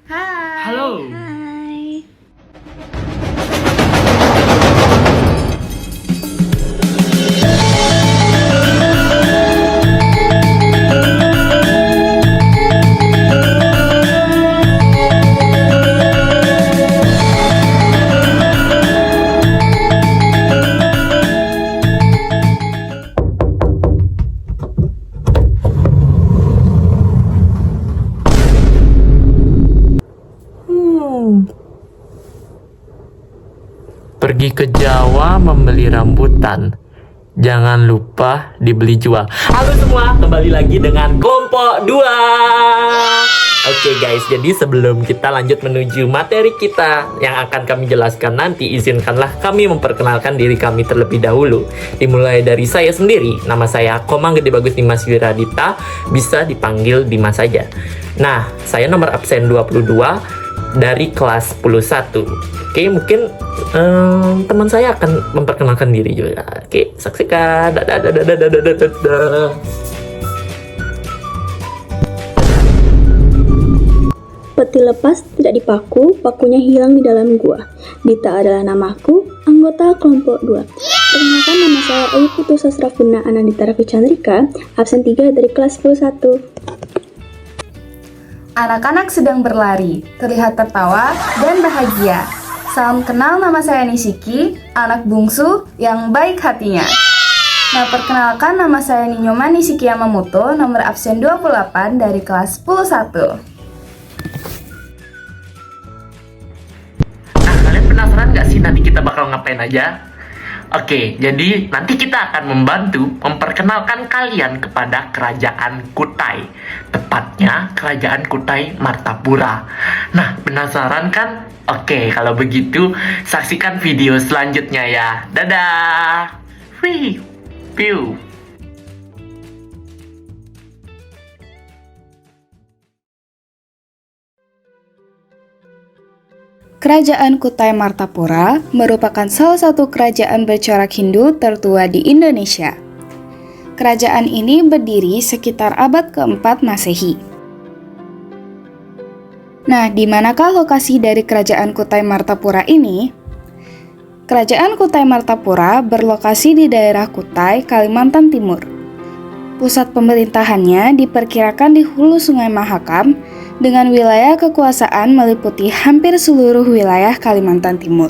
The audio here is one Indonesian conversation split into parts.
Hai. Halo. Hai. Pergi ke Jawa membeli rambutan. Jangan lupa dibeli jual. Halo semua, kembali lagi dengan kelompok 2. Oke guys, jadi sebelum kita lanjut menuju materi kita yang akan kami jelaskan nanti, izinkanlah kami memperkenalkan diri kami terlebih dahulu. Dimulai dari saya sendiri, nama saya Komang Gede Bagus Dimas Wiradita, bisa dipanggil Dimas saja. Nah, saya nomor absen 22 dari kelas 11. Oke, mungkin teman saya akan memperkenalkan diri juga. Oke, saksikan. Dadah. Peti lepas tidak dipaku, pakunya hilang di dalam gua. Dita adalah namaku, anggota kelompok 2. Perkenalkan, nama saya Ayu Putu Sasrafuna Anandita Raffi Chandrika, absen 3 dari kelas 11. Anak-anak sedang berlari, terlihat tertawa dan bahagia. Salam kenal, nama saya Nishiki, anak bungsu yang baik hatinya. Nah, perkenalkan, nama saya Ninyoma Nishiki Yamamoto, nomor absen 28 dari kelas 11. Nah, kalian penasaran nggak sih nanti kita bakal ngapain aja? Oke, jadi nanti kita akan membantu memperkenalkan kalian kepada Kerajaan Kutai. Tepatnya Kerajaan Kutai Martapura. Nah, penasaran kan? Oke, kalau begitu saksikan video selanjutnya ya. Dadah! Wih! Piu! Kerajaan Kutai Martapura merupakan salah satu kerajaan bercorak Hindu tertua di Indonesia. Kerajaan ini berdiri sekitar abad keempat Masehi. Nah, di manakah lokasi dari Kerajaan Kutai Martapura ini? Kerajaan Kutai Martapura berlokasi di daerah Kutai, Kalimantan Timur. Pusat pemerintahannya diperkirakan di hulu Sungai Mahakam dengan wilayah kekuasaan meliputi hampir seluruh wilayah Kalimantan Timur.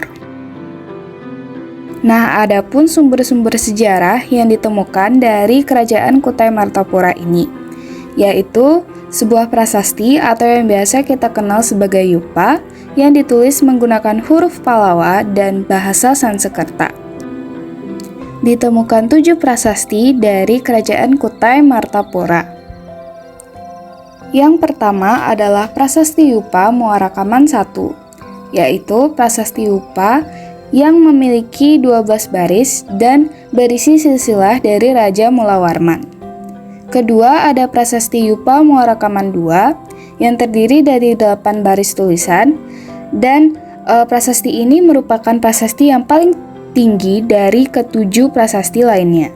Nah, adapun sumber-sumber sejarah yang ditemukan dari Kerajaan Kutai Martapura ini, yaitu sebuah prasasti atau yang biasa kita kenal sebagai Yupa yang ditulis menggunakan huruf Pallawa dan bahasa Sanskerta. Ditemukan 7 prasasti dari Kerajaan Kutai Martapura. Yang pertama adalah Prasasti Yupa Muarakaman I, yaitu prasasti Yupa yang memiliki 12 baris dan berisi silsilah dari Raja Mulawarman. Kedua ada Prasasti Yupa Muarakaman II yang terdiri dari 8 baris tulisan, dan prasasti ini merupakan prasasti yang paling tinggi dari ke-7 prasasti lainnya.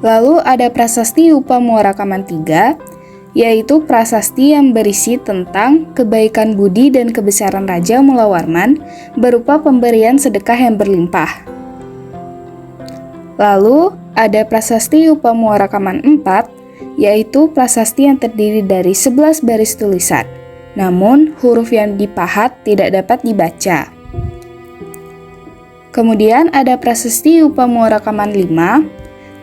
Lalu ada Prasasti Yupa Muarakaman III, yaitu prasasti yang berisi tentang kebaikan budi dan kebesaran Raja Mulawarman berupa pemberian sedekah yang berlimpah. Lalu ada Prasasti Yupa Muarakaman IV, yaitu prasasti yang terdiri dari 11 baris tulisan, namun huruf yang dipahat tidak dapat dibaca. Kemudian ada Prasasti Yupa Muarakaman V,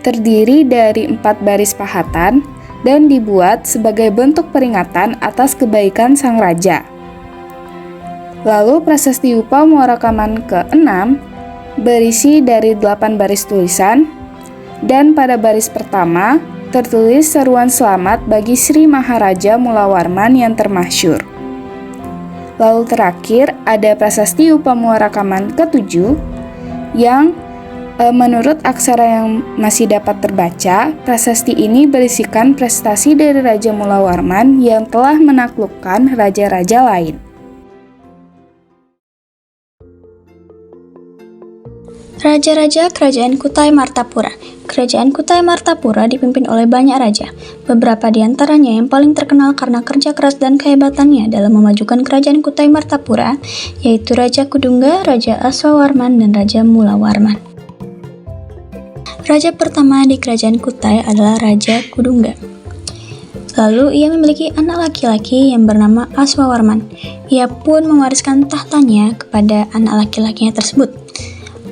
terdiri dari 4 baris pahatan dan dibuat sebagai bentuk peringatan atas kebaikan sang raja. Lalu Prasasti Yupa Muarakaman ke-6 berisi dari 8 baris tulisan, dan pada baris pertama tertulis seruan selamat bagi Sri Maharaja Mulawarman yang termasyhur. Lalu terakhir ada Prasasti Yupa Muarakaman ke-7 yang menurut aksara yang masih dapat terbaca, prasasti ini berisikan prestasi dari Raja Mulawarman yang telah menaklukkan raja-raja lain. Raja-raja Kerajaan Kutai Martapura. Kerajaan Kutai Martapura dipimpin oleh banyak raja. Beberapa di antaranya yang paling terkenal karena kerja keras dan kehebatannya dalam memajukan Kerajaan Kutai Martapura, yaitu Raja Kudungga, Raja Aswawarman, dan Raja Mulawarman. Raja pertama di Kerajaan Kutai adalah Raja Kudungga. Lalu ia memiliki anak laki-laki yang bernama Aswawarman. Ia pun mewariskan tahtanya kepada anak laki-lakinya tersebut.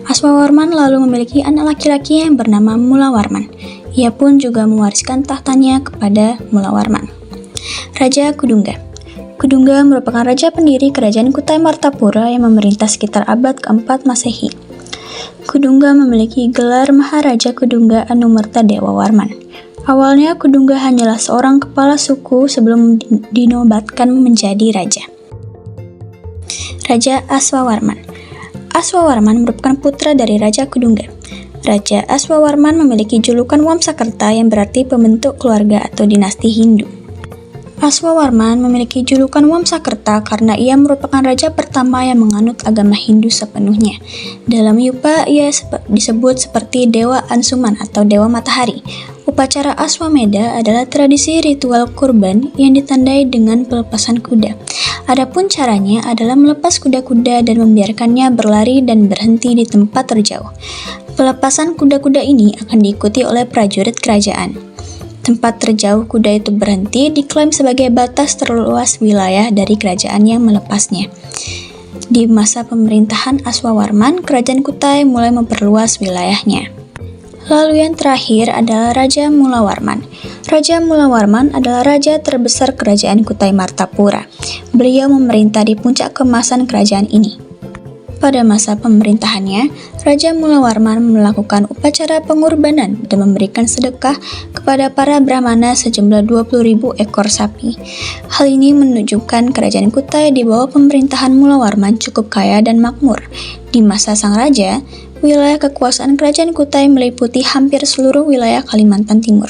Aswawarman lalu memiliki anak laki-laki yang bernama Mulawarman. Ia pun juga mewariskan tahtanya kepada Mulawarman. Raja Kudungga. Kudungga merupakan raja pendiri Kerajaan Kutai Martapura yang memerintah sekitar abad ke-4 Masehi. Kudungga memiliki gelar Maharaja Kudungga Anumerta Dewa Warman. Awalnya Kudungga hanyalah seorang kepala suku sebelum dinobatkan menjadi raja. Raja Aswawarman. Aswawarman merupakan putra dari Raja Kudungga. Raja Aswawarman memiliki julukan Wamsakerta yang berarti pembentuk keluarga atau dinasti Hindu. Aswawarman memiliki julukan Wamsakerta karena ia merupakan raja pertama yang menganut agama Hindu sepenuhnya. Dalam Yupa, ia disebut seperti Dewa Ansuman atau Dewa Matahari. Upacara Aswameda adalah tradisi ritual kurban yang ditandai dengan pelepasan kuda. Adapun caranya adalah melepas kuda-kuda dan membiarkannya berlari dan berhenti di tempat terjauh. Pelepasan kuda-kuda ini akan diikuti oleh prajurit kerajaan. Tempat terjauh kuda itu berhenti diklaim sebagai batas terluas wilayah dari kerajaan yang melepasnya. Di masa pemerintahan Aswawarman, Kerajaan Kutai mulai memperluas wilayahnya. Lalu yang terakhir adalah Raja Mulawarman. Raja Mulawarman adalah raja terbesar Kerajaan Kutai Martapura. Beliau memerintah di puncak keemasan kerajaan ini. Pada masa pemerintahannya, Raja Mulawarman melakukan upacara pengorbanan dan memberikan sedekah kepada para brahmana sejumlah 20.000 ekor sapi. Hal ini menunjukkan Kerajaan Kutai di bawah pemerintahan Mulawarman cukup kaya dan makmur. Di masa sang raja, wilayah kekuasaan Kerajaan Kutai meliputi hampir seluruh wilayah Kalimantan Timur.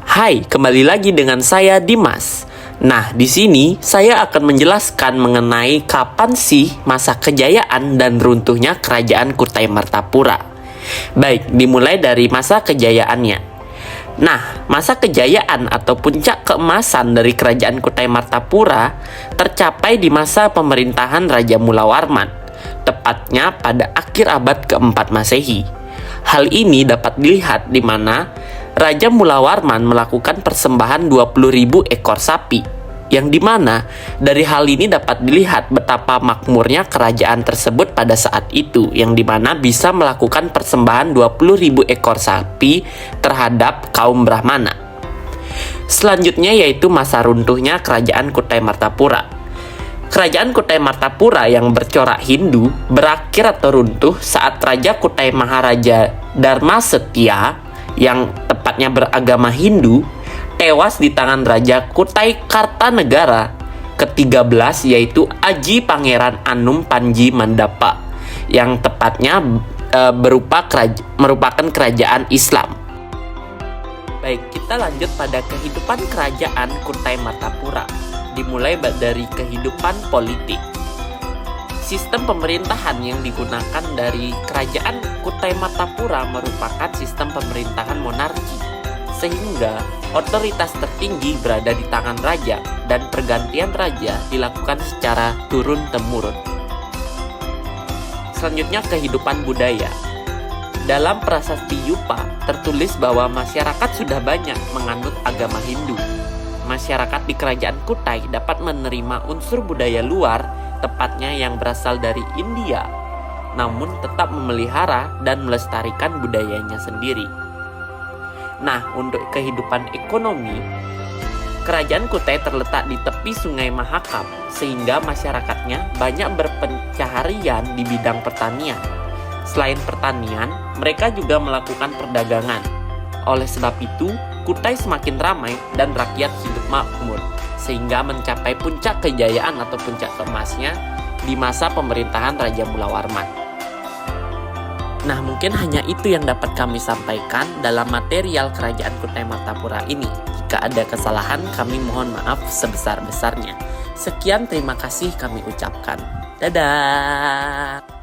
Hai, kembali lagi dengan saya Dimas. Nah, di sini saya akan menjelaskan mengenai kapan sih masa kejayaan dan runtuhnya Kerajaan Kutai Martapura. Baik, dimulai dari masa kejayaannya. Nah, masa kejayaan atau puncak keemasan dari Kerajaan Kutai Martapura tercapai di masa pemerintahan Raja Mulawarman, tepatnya pada akhir abad ke-4 Masehi. Hal ini dapat dilihat di mana Raja Mulawarman melakukan persembahan 20.000 ekor sapi, yang dimana dari hal ini dapat dilihat betapa makmurnya kerajaan tersebut pada saat itu, yang dimana bisa melakukan persembahan 20.000 ekor sapi terhadap kaum Brahmana. Selanjutnya yaitu masa runtuhnya Kerajaan Kutai Martapura. Kerajaan Kutai Martapura yang bercorak Hindu berakhir atau runtuh saat Raja Kutai Maharaja Dharmasetya yang tepatnya beragama Hindu tewas di tangan Raja Kutai Kartanegara ke-13 yaitu Aji Pangeran Anum Panji Mandapa yang tepatnya merupakan kerajaan Islam. Baik, kita lanjut pada kehidupan kerajaan Kutai Martapura. Dimulai dari kehidupan politik. Sistem pemerintahan yang digunakan dari Kerajaan Kutai Martapura merupakan sistem pemerintahan monarki, sehingga otoritas tertinggi berada di tangan raja dan pergantian raja dilakukan secara turun-temurun. Selanjutnya kehidupan budaya. Dalam prasasti Yupa tertulis bahwa masyarakat sudah banyak menganut agama Hindu. Masyarakat di Kerajaan Kutai dapat menerima unsur budaya luar, tepatnya yang berasal dari India, namun tetap memelihara dan melestarikan budayanya sendiri. Nah, untuk kehidupan ekonomi, Kerajaan Kutai terletak di tepi Sungai Mahakam, sehingga masyarakatnya banyak berpencaharian di bidang pertanian. Selain pertanian, mereka juga melakukan perdagangan. Oleh sebab itu, Kutai semakin ramai dan rakyat hidup makmur, sehingga mencapai puncak kejayaan atau puncak keemasnya di masa pemerintahan Raja Mulawarman. Nah, mungkin hanya itu yang dapat kami sampaikan dalam material Kerajaan Kutai Martapura ini. Jika ada kesalahan, kami mohon maaf sebesar-besarnya. Sekian terima kasih kami ucapkan. Dadah.